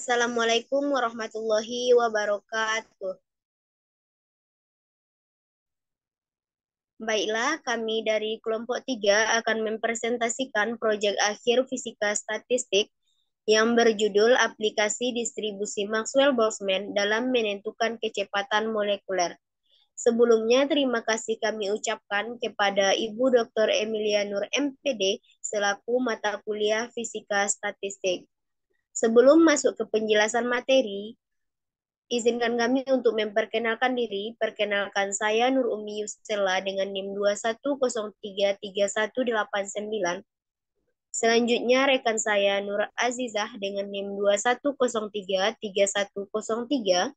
Assalamualaikum warahmatullahi wabarakatuh. Baiklah, kami dari kelompok 3 akan mempresentasikan proyek akhir fisika statistik yang berjudul Aplikasi Distribusi Maxwell-Boltzmann dalam menentukan kecepatan molekuler. Sebelumnya, terima kasih kami ucapkan kepada Ibu Dr. Emilia Nur MPD selaku mata kuliah Fisika Statistik. Sebelum masuk ke penjelasan materi, izinkan kami untuk memperkenalkan diri. Perkenalkan saya Nur Umi Yusela dengan NIM 210331899. Selanjutnya rekan saya Nur Azizah dengan NIM 210333103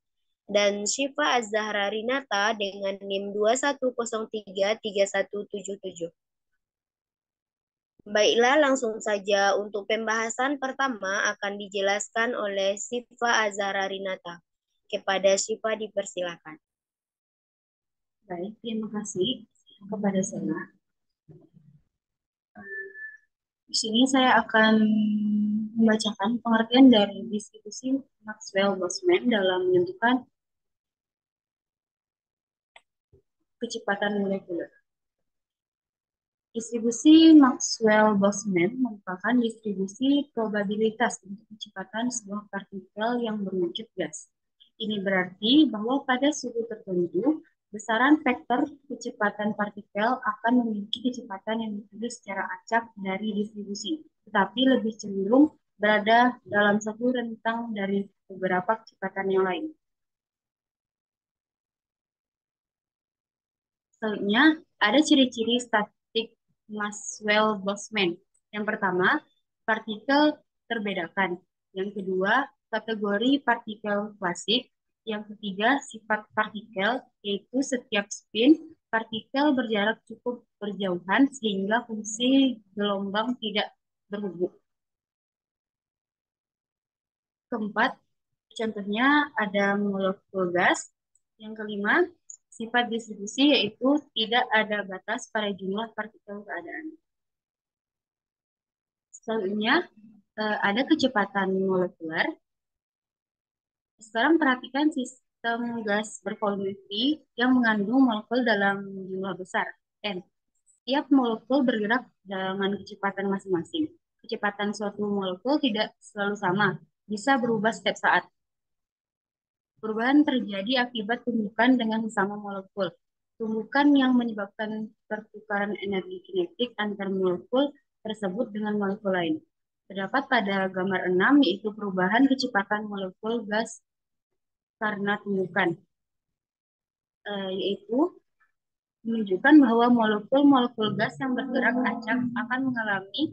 dan Syifa Az-Zahra Rinata dengan NIM 210333177. Baiklah, langsung saja untuk pembahasan pertama akan dijelaskan oleh Syifa Az-Zahra Rinata. Kepada Syifa dipersilakan. Baik, terima kasih kepada Sela. Di sini saya akan membacakan pengertian dari distribusi Maxwell-Boltzmann dalam menentukan kecepatan molekuler. Distribusi Maxwell-Boltzmann merupakan distribusi probabilitas untuk kecepatan sebuah partikel yang berwujud gas. Ini berarti bahwa pada suhu tertentu, besaran vektor kecepatan partikel akan memiliki kecepatan yang ditulis secara acak dari distribusi, tetapi lebih cenderung berada dalam satu rentang dari beberapa kecepatan yang lain. Selanjutnya, ada ciri-ciri statik Maxwell-Boltzmann. Yang pertama, partikel terbedakan. Yang kedua, kategori partikel klasik. Yang ketiga, sifat partikel, yaitu setiap spin partikel berjarak cukup berjauhan sehingga fungsi gelombang tidak berhubung. Keempat, contohnya ada molekul gas. Yang kelima, sifat distribusi yaitu tidak ada batas pada jumlah partikel keadaan. Selanjutnya, ada kecepatan molekuler. Sekarang perhatikan sistem gas bervolume V yang mengandung molekul dalam jumlah besar, N. Setiap molekul bergerak dengan kecepatan masing-masing. Kecepatan suatu molekul tidak selalu sama, bisa berubah setiap saat. Perubahan terjadi akibat tumbukan dengan sesama molekul. Tumbukan yang menyebabkan pertukaran energi kinetik antar molekul tersebut dengan molekul lain. Terdapat pada gambar 6, yaitu perubahan kecepatan molekul gas karena tumbukan, yaitu menunjukkan bahwa molekul-molekul gas yang bergerak acak akan mengalami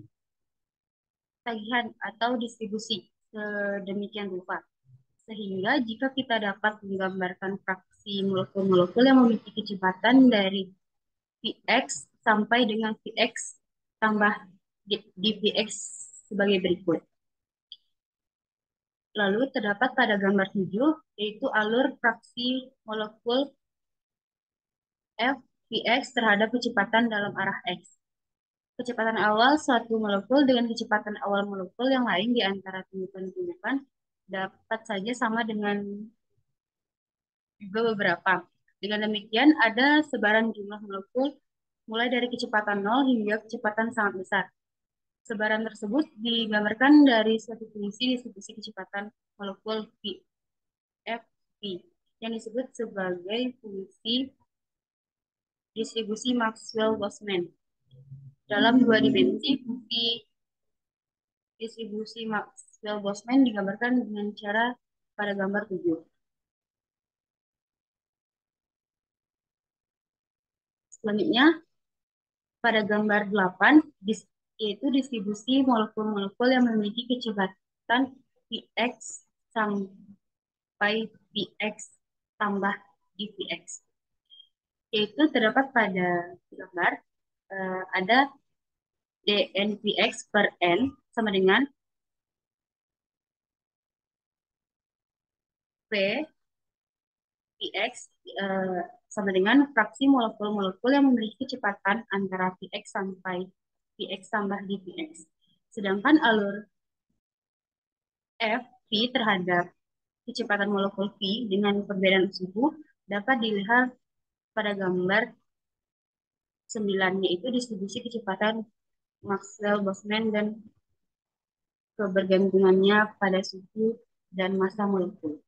tagihan atau distribusi sedemikian rupa. Sehingga jika kita dapat menggambarkan fraksi molekul-molekul yang memiliki kecepatan dari Vx sampai dengan Vx tambah dVx sebagai berikut. Lalu terdapat pada gambar 7, yaitu alur fraksi molekul F Vx terhadap kecepatan dalam arah X. Kecepatan awal suatu molekul dengan kecepatan awal molekul yang lain di antara tumbukan-tumbukan dapat saja sama dengan juga beberapa. Dengan demikian, ada sebaran jumlah molekul mulai dari kecepatan 0 hingga kecepatan sangat besar. Sebaran tersebut digambarkan dari suatu fungsi distribusi kecepatan molekul V, Fv, yang disebut sebagai fungsi distribusi Maxwell-Boltzmann. Dalam dua dimensi, fungsi distribusi Maxwell-Boltzmann digambarkan dengan cara pada gambar 7. Selanjutnya, pada gambar 8, yaitu distribusi molekul-molekul yang memiliki kecepatan Vx sampai Vx tambah dVx. Yaitu terdapat pada gambar ada dnVx per n sama dengan V Vx sama dengan fraksi molekul-molekul yang memiliki kecepatan antara Vx sampai Vx tambah dVx. Sedangkan alur F V terhadap kecepatan molekul V dengan perbedaan suhu dapat dilihat pada gambar 9, yaitu distribusi kecepatan Maxwell-Boltzmann dan kebergantungannya pada suhu dan massa molekul.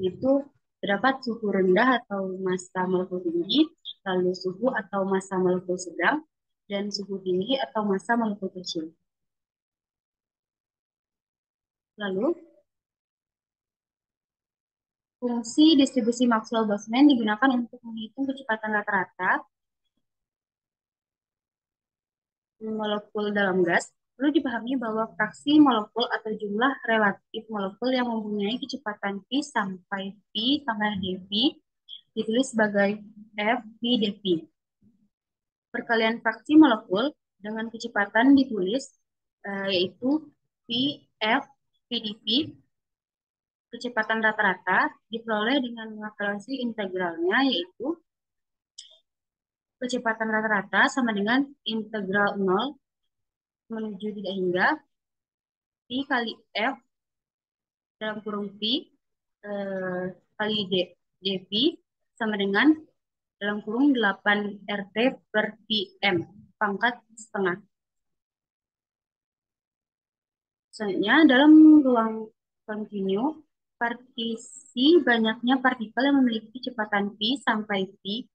Itu terdapat suhu rendah atau massa molekul tinggi, lalu suhu atau massa molekul sedang, dan suhu tinggi atau massa molekul kecil. Lalu, fungsi distribusi Maxwell-Boltzmann digunakan untuk menghitung kecepatan rata-rata molekul dalam gas. Perlu dipahami bahwa fraksi molekul atau jumlah relatif molekul yang mempunyai kecepatan V sampai V tambah dV ditulis sebagai F V dV. Perkalian fraksi molekul dengan kecepatan ditulis yaitu V F V dV. Kecepatan rata-rata diperoleh dengan mengakurasi integralnya, yaitu kecepatan rata-rata sama dengan integral 0 menuju tidak hingga V kali F dalam kurung V kali dV sama dengan dalam kurung 8 RT per PM pangkat setengah. Selanjutnya, dalam ruang kontinu, partisi banyaknya partikel yang memiliki kecepatan V sampai V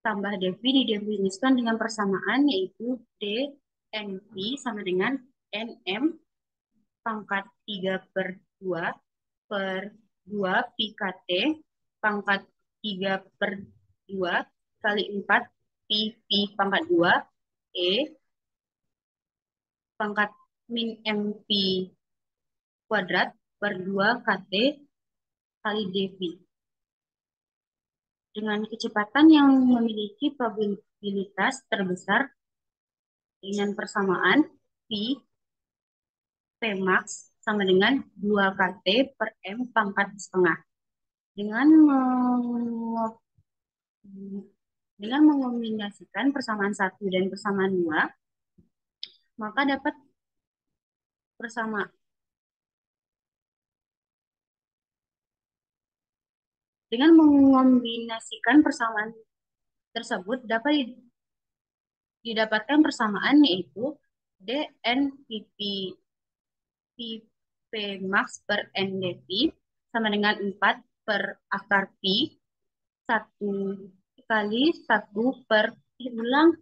tambah dV didefinisikan dengan persamaan, yaitu d NV sama dengan NM pangkat 3 per 2 per 2 PKT pangkat 3 per 2 kali 4 PP pangkat 2 E pangkat min MP kuadrat per 2 KT kali dV. Dengan kecepatan yang memiliki probabilitas terbesar dengan persamaan V Pmax sama dengan 2 KT per M pangkat setengah. Dengan mengombinasikan persamaan 1 dan persamaan 2, maka dapat persamaan. Dengan mengombinasikan persamaan tersebut dapat didapatkan persamaan, yaitu dNPP P max per NdV sama dengan 4 per akar Pi 1 kali 1 per ulang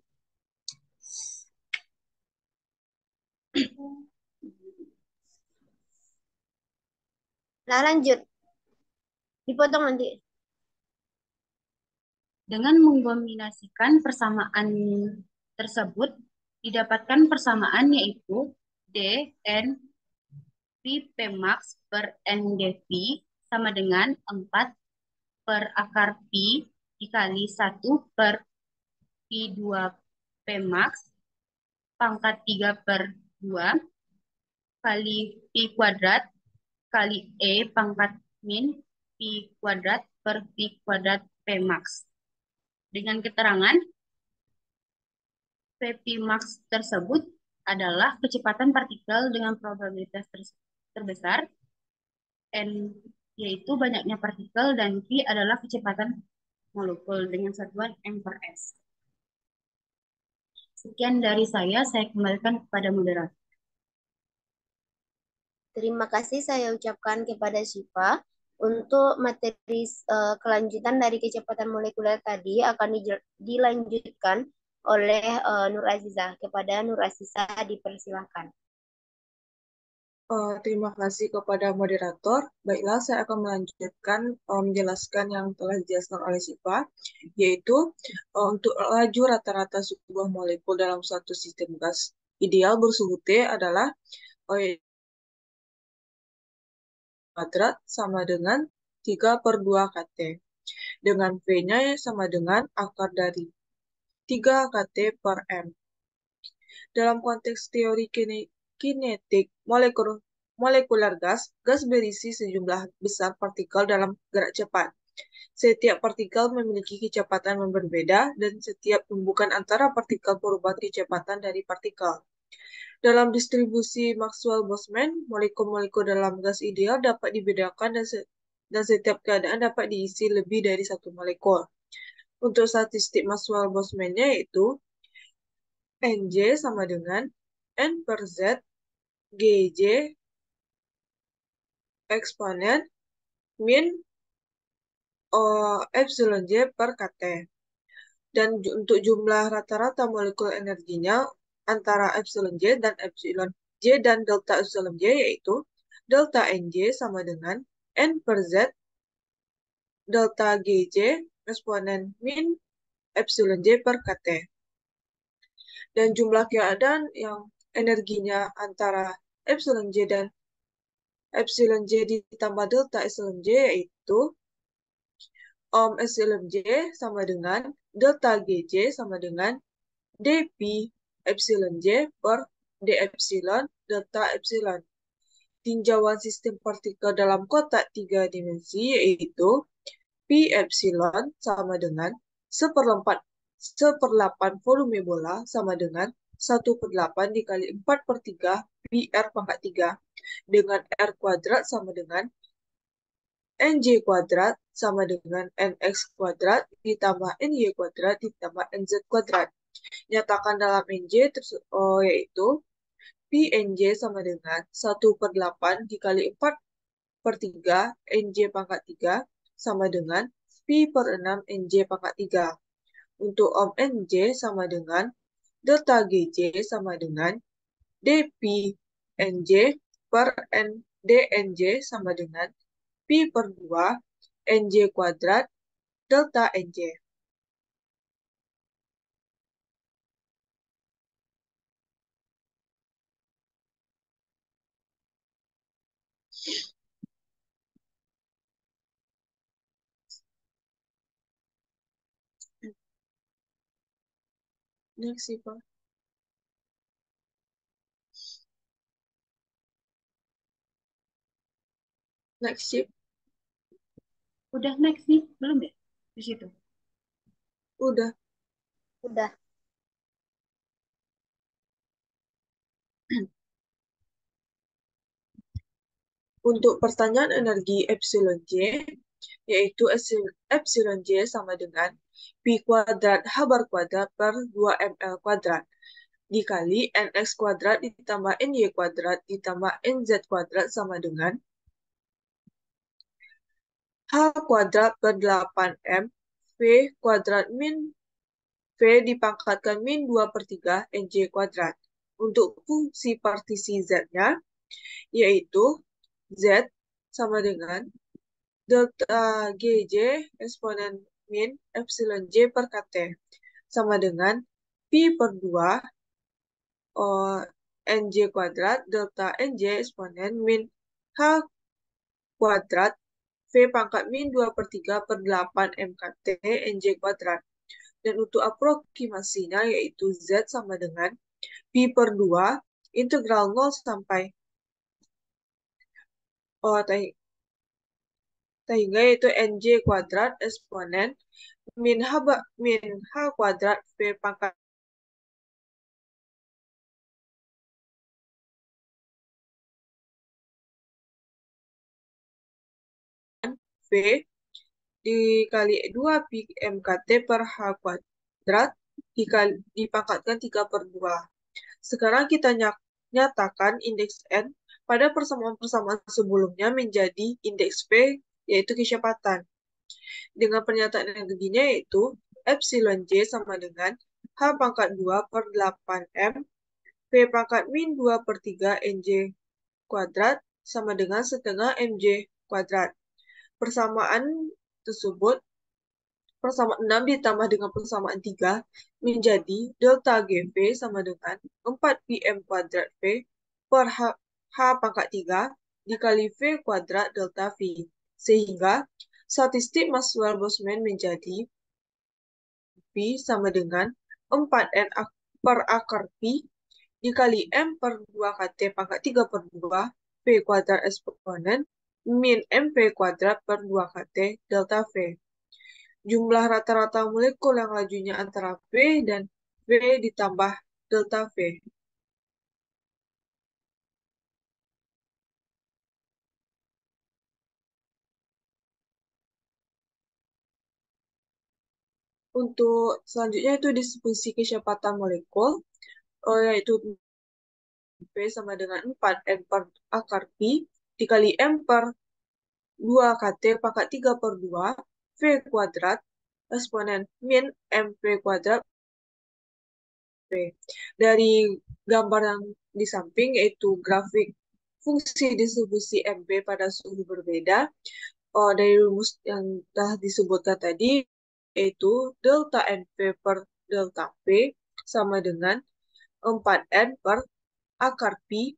Nah, lanjut. Dipotong nanti. Dengan mengombinasikan persamaan tersebut didapatkan persamaan, yaitu dN P max per NdV sama dengan 4 per akar Pi dikali 1 per Pi2 P max pangkat 3 per 2 kali Pi kuadrat kali E pangkat min Pi kuadrat per Pi kuadrat P max. Dengan keterangan Pp max tersebut adalah kecepatan partikel dengan probabilitas terbesar, N yaitu banyaknya partikel, dan V adalah kecepatan molekul dengan satuan M per S. Sekian dari saya kembalikan kepada moderator. Terima kasih saya ucapkan kepada Syifa. Untuk materi kelanjutan dari kecepatan molekuler tadi akan dilanjutkan oleh Nur Azizah. Kepada Nur Azizah dipersilakan. Terima kasih kepada moderator. Baiklah, saya akan melanjutkan menjelaskan yang telah dijelaskan oleh Syifa, yaitu untuk laju rata-rata sebuah molekul dalam suatu sistem gas ideal bersuhu T adalah kuadrat sama dengan 3 per 2 KT. Dengan V-nya sama dengan akar dari 3 KT per M. Dalam konteks teori kinetik molekuler gas berisi sejumlah besar partikel dalam gerak cepat. Setiap partikel memiliki kecepatan yang berbeda, dan setiap tumbukan antara partikel perubahan kecepatan dari partikel. Dalam distribusi Maxwell-Boltzmann, molekul-molekul dalam gas ideal dapat dibedakan dan setiap keadaan dapat diisi lebih dari satu molekul. Untuk statistik Maxwell-Boltzmann-nya yaitu Nj sama dengan N per Z Gj eksponen min epsilon J per Kt. Dan untuk jumlah rata-rata molekul energinya antara epsilon J dan delta epsilon J yaitu delta Nj sama dengan N per Z delta Gj eksponen min epsilon J per Kt. Dan jumlah keadaan yang energinya antara epsilon J dan epsilon J ditambah delta epsilon J yaitu epsilon J sama dengan delta Gj sama dengan dP epsilon J per d epsilon delta epsilon. Tinjauan sistem partikel dalam kotak 3 dimensi yaitu P epsilon sama dengan 1/8 volume bola sama dengan 1/8 dikali 4/3 PR pangkat 3 dengan R kuadrat sama dengan NJ kuadrat sama dengan NX kuadrat ditambah NY kuadrat ditambah NZ kuadrat. Nyatakan dalam NJ yaitu PNJ sama dengan 1/8 dikali 4/3 NJ pangkat 3 sama dengan P per 6 NJ pangkat 3. Untuk NJ sama dengan delta GJ sama dengan dP NJ per DNJ sama dengan P per 2 NJ kuadrat delta NJ. Next, Siva. Next, Sip. Udah next nih, belum ya? Di situ. Udah. Udah. Untuk pertanyaan energi epsilon J, yaitu epsilon J sama dengan P kuadrat H bar kuadrat per 2ml kuadrat dikali NX kuadrat ditambah NY kuadrat ditambah NZ kuadrat sama dengan H kuadrat per 8M V kuadrat min V dipangkatkan min 2/3 NJ kuadrat. Untuk fungsi partisi Z-nya, yaitu Z sama dengan delta GJ eksponen min epsilon J per Kt sama dengan P per 2 NJ kuadrat delta NJ eksponen min H kuadrat V pangkat min 2/3/8 MKT NJ kuadrat. Dan untuk aproksimasinya yaitu Z sama dengan P per 2 integral 0 sampai sehingga yaitu NJ kuadrat eksponen min H kuadrat V pangkat V dikali 2 pi MKT per H kuadrat dipangkatkan 3/2. Sekarang kita nyatakan indeks N pada persamaan-persamaan sebelumnya menjadi indeks P, yaitu kecepatan. Dengan pernyataan energinya yaitu epsilon J sama dengan H pangkat 2 per 8M V pangkat min 2/3 NJ kuadrat sama dengan setengah MJ kuadrat. Persamaan tersebut, persamaan 6 ditambah dengan persamaan 3 menjadi delta GV sama dengan 4PM kuadrat V per H pangkat 3 dikali V kuadrat delta V. Sehingga statistik Maxwell-Boltzmann menjadi P sama dengan 4N per akar P dikali M per 2 KT pangkat 3/2 V kuadrat eksponen min MP kuadrat per 2 KT delta V. Jumlah rata-rata molekul yang lajunya antara V dan V ditambah delta V. Untuk selanjutnya itu distribusi kecepatan molekul, yaitu V sama dengan 4N per akar Pi dikali M per 2KT pangkat 3 per 2 V kuadrat eksponen min MP kuadrat V. Dari gambar yang di samping yaitu grafik fungsi distribusi MB pada suhu berbeda. Dari rumus yang telah disebutkan tadi yaitu delta NV per delta V sama dengan 4N per akar Pi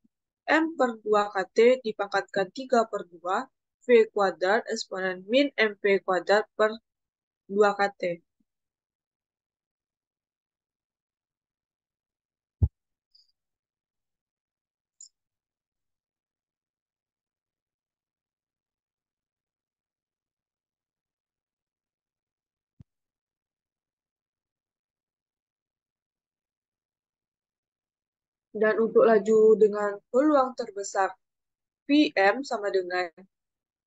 M per 2KT dipangkatkan 3 per 2 V kuadrat eksponen min MP kuadrat per 2KT. Dan untuk laju dengan peluang terbesar Pm sama dengan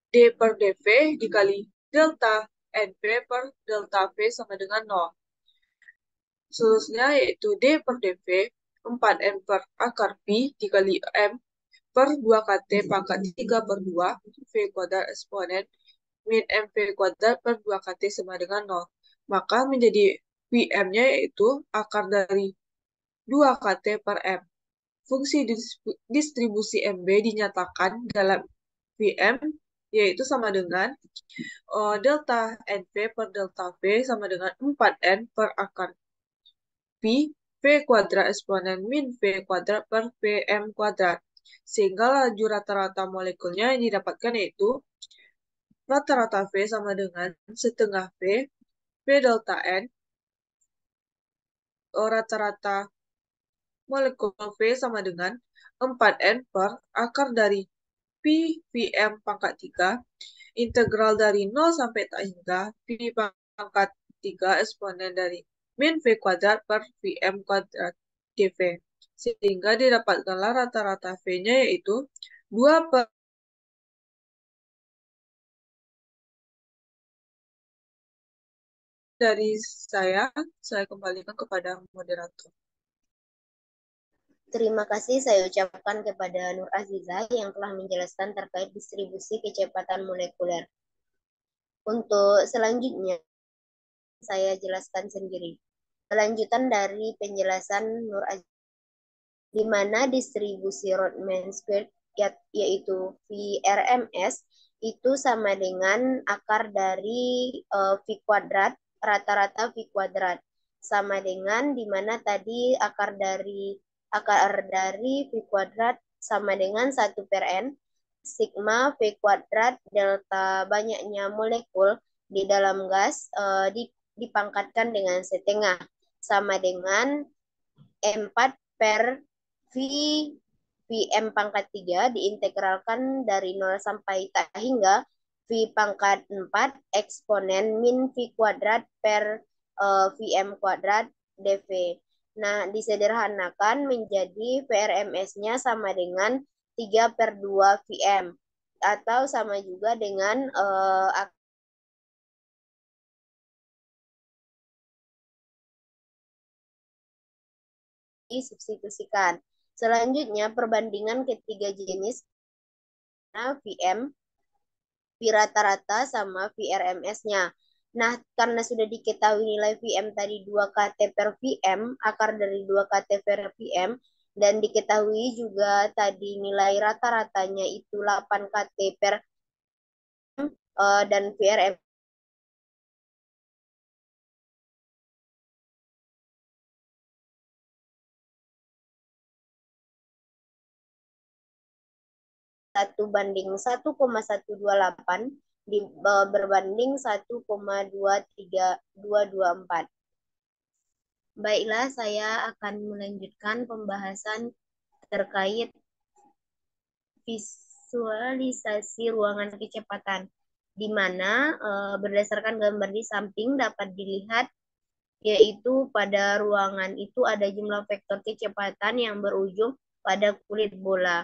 D per dV dikali delta NV per delta V sama dengan 0. Seterusnya yaitu D per dV 4N per akar Pi dikali M per 2KT pangkat 3 per 2 V kuadrat eksponen min MV kuadrat per 2KT sama dengan 0. Maka menjadi Pm-nya yaitu akar dari 2KT per M. Fungsi distribusi MB dinyatakan dalam Vm yaitu sama dengan delta NV per delta V sama dengan 4N per akar Pi V kuadrat eksponen min V kuadrat per Vm kuadrat. Sehingga laju rata-rata molekulnya yang didapatkan yaitu rata-rata V sama dengan setengah V delta N, rata-rata molekul V sama dengan 4N per akar dari Pi Vm pangkat 3, integral dari 0 sampai tak hingga Pi pangkat 3 eksponen dari min V kuadrat per Vm kuadrat dV. Sehingga didapatkanlah rata-rata V-nya yaitu 2 per dari saya kembalikan kepada moderator. Terima kasih saya ucapkan kepada Nur Azizah yang telah menjelaskan terkait distribusi kecepatan molekuler. Untuk selanjutnya, saya jelaskan sendiri. Kelanjutan dari penjelasan Nur Azizah, di mana distribusi Rodman squared yaitu VRMS itu sama dengan akar dari V kuadrat, rata-rata V kuadrat. Sama dengan di mana tadi akar dari V kuadrat sama dengan 1 per N, sigma V kuadrat delta banyaknya molekul di dalam gas dipangkatkan dengan setengah, sama dengan 4 per V Vm pangkat 3 diintegralkan dari 0 sampai tak hingga V pangkat 4 eksponen min V kuadrat per Vm kuadrat dV. Nah, disederhanakan menjadi VRMS-nya sama dengan 3 per 2 Vm. Atau sama juga dengan disubstitusikan. Selanjutnya, perbandingan ketiga jenis Vm, V rata-rata sama VRMS-nya. Nah, karena sudah diketahui nilai Vm tadi 2KT per Vm, akar dari 2KT per Vm, dan diketahui juga tadi nilai rata-ratanya itu 8KT per dan VRM satu banding 1,128 berbanding 1,23224. Baiklah, saya akan melanjutkan pembahasan terkait visualisasi ruangan kecepatan, di mana berdasarkan gambar di samping dapat dilihat yaitu pada ruangan itu ada jumlah vektor kecepatan yang berujung pada kulit bola.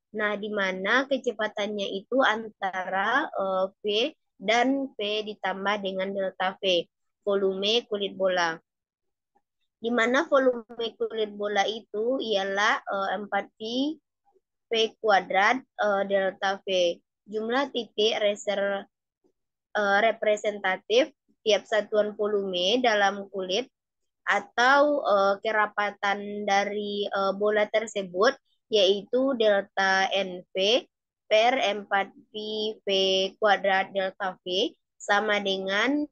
Nah, di mana kecepatannya itu antara V dan V ditambah dengan delta V. volume kulit bola. Di mana volume kulit bola itu ialah 4V V kuadrat delta V. Jumlah titik representatif tiap satuan volume dalam kulit atau kerapatan dari bola tersebut yaitu delta NV per 4V V kuadrat delta V sama dengan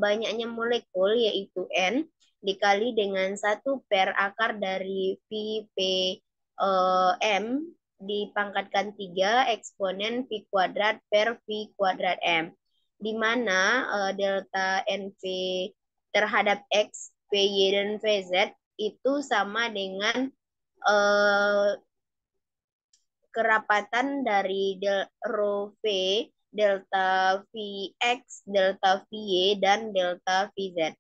banyaknya molekul yaitu N dikali dengan 1 per akar dari V P M dipangkatkan 3 eksponen V kuadrat per V kuadrat M, di mana delta NV terhadap X, PY, dan VZ itu sama dengan kerapatan dari rho V, delta Vx, delta Vy, dan delta Vz.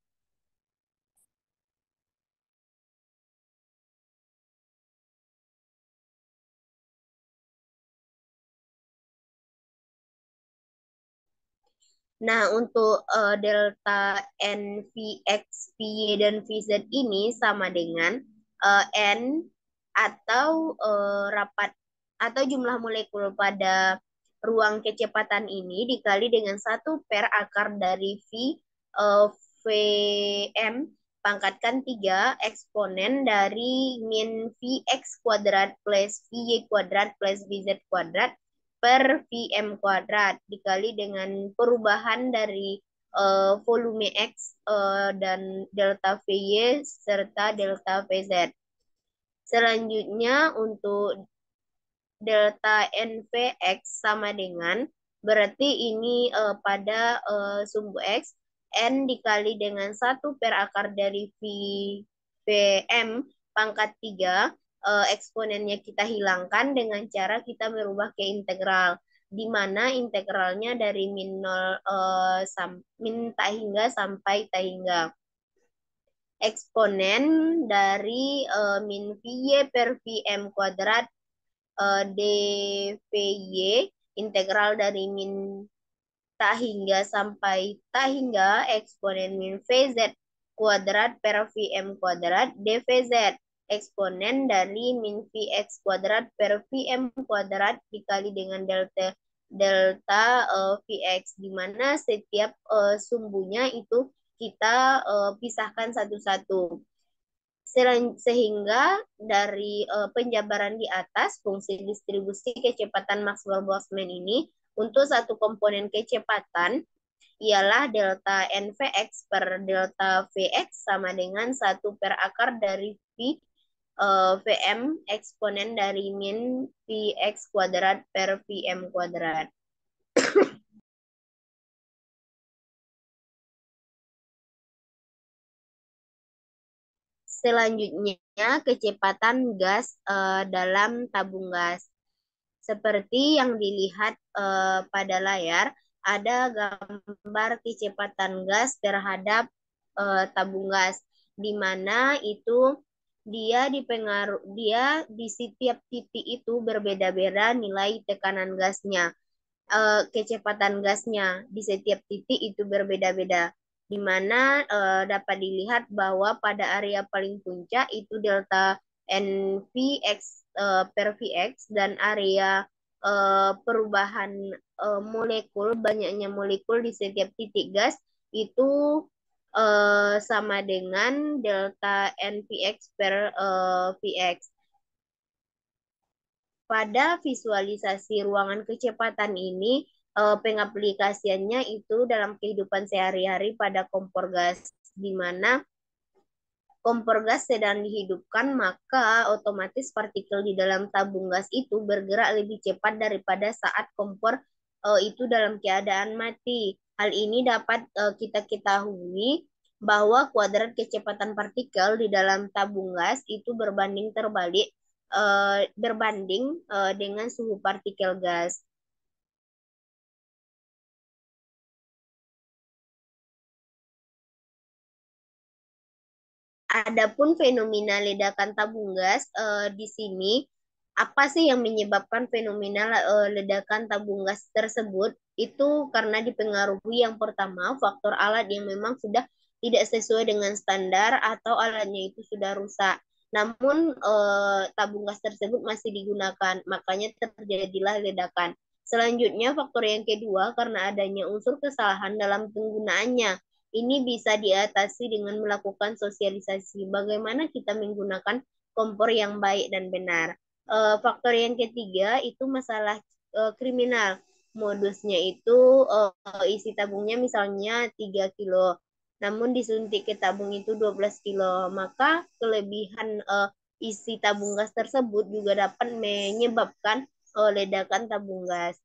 Nah, untuk delta N, Vx, Vy, dan Vz ini sama dengan N atau jumlah molekul pada ruang kecepatan ini dikali dengan 1 per akar dari Vm pangkatkan 3 eksponen dari min Vx kuadrat plus Vy kuadrat plus Vz kuadrat per Vm kuadrat dikali dengan perubahan dari volume X dan delta Vy serta delta Vz. Selanjutnya untuk delta NVX sama dengan, berarti ini pada sumbu X, N dikali dengan 1 per akar dari Vm pangkat 3, eksponennya kita hilangkan dengan cara kita merubah ke integral, di mana integralnya dari min 0 min tak hingga sampai tak hingga. Eksponen dari min Vy per Vm kuadrat dVy, integral dari min tak hingga sampai tak hingga eksponen min Vz kuadrat per Vm kuadrat dVz, eksponen dari min Vx kuadrat per Vm kuadrat dikali dengan delta Vx, di mana setiap sumbunya itu kita pisahkan satu-satu. Sehingga dari penjabaran di atas, fungsi distribusi kecepatan Maxwell-Boltzmann ini untuk satu komponen kecepatan ialah delta NVX per delta Vx sama dengan 1 per akar dari Vm eksponen dari min Vx kuadrat per Vm kuadrat. Selanjutnya, kecepatan gas dalam tabung gas. Seperti yang dilihat pada layar, ada gambar kecepatan gas terhadap tabung gas, di mana itu dia di setiap titik itu berbeda-beda nilai tekanan gasnya. Kecepatan gasnya di setiap titik itu berbeda-beda, di mana dapat dilihat bahwa pada area paling puncak itu delta NVX per Vx, dan area perubahan molekul, banyaknya molekul di setiap titik gas itu sama dengan delta NVX per Vx. Pada visualisasi ruangan kecepatan ini, pengaplikasiannya itu dalam kehidupan sehari-hari pada kompor gas, di mana kompor gas sedang dihidupkan, maka otomatis partikel di dalam tabung gas itu bergerak lebih cepat daripada saat kompor itu dalam keadaan mati. Hal ini dapat kita ketahui bahwa kuadrat kecepatan partikel di dalam tabung gas itu berbanding terbalik dengan suhu partikel gas. Adapun fenomena ledakan tabung gas di sini, apa sih yang menyebabkan fenomena ledakan tabung gas tersebut? Itu karena dipengaruhi yang pertama faktor alat yang memang sudah tidak sesuai dengan standar atau alatnya itu sudah rusak. Namun tabung gas tersebut masih digunakan, makanya terjadilah ledakan. Selanjutnya, faktor yang kedua, karena adanya unsur kesalahan dalam penggunaannya. Ini bisa diatasi dengan melakukan sosialisasi. Bagaimana kita menggunakan kompor yang baik dan benar. Faktor yang ketiga itu masalah kriminal. Modusnya itu isi tabungnya misalnya 3 kilo. Namun disuntik ke tabung itu 12 kilo. Maka kelebihan isi tabung gas tersebut juga dapat menyebabkan ledakan tabung gas.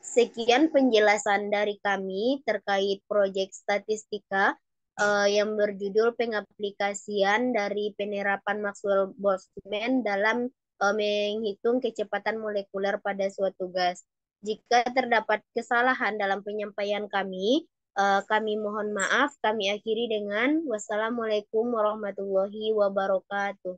Sekian penjelasan dari kami terkait proyek statistika yang berjudul pengaplikasian dari penerapan Maxwell-Boltzmann dalam menghitung kecepatan molekuler pada suatu gas. Jika terdapat kesalahan dalam penyampaian kami mohon maaf. Kami akhiri dengan wassalamualaikum warahmatullahi wabarakatuh.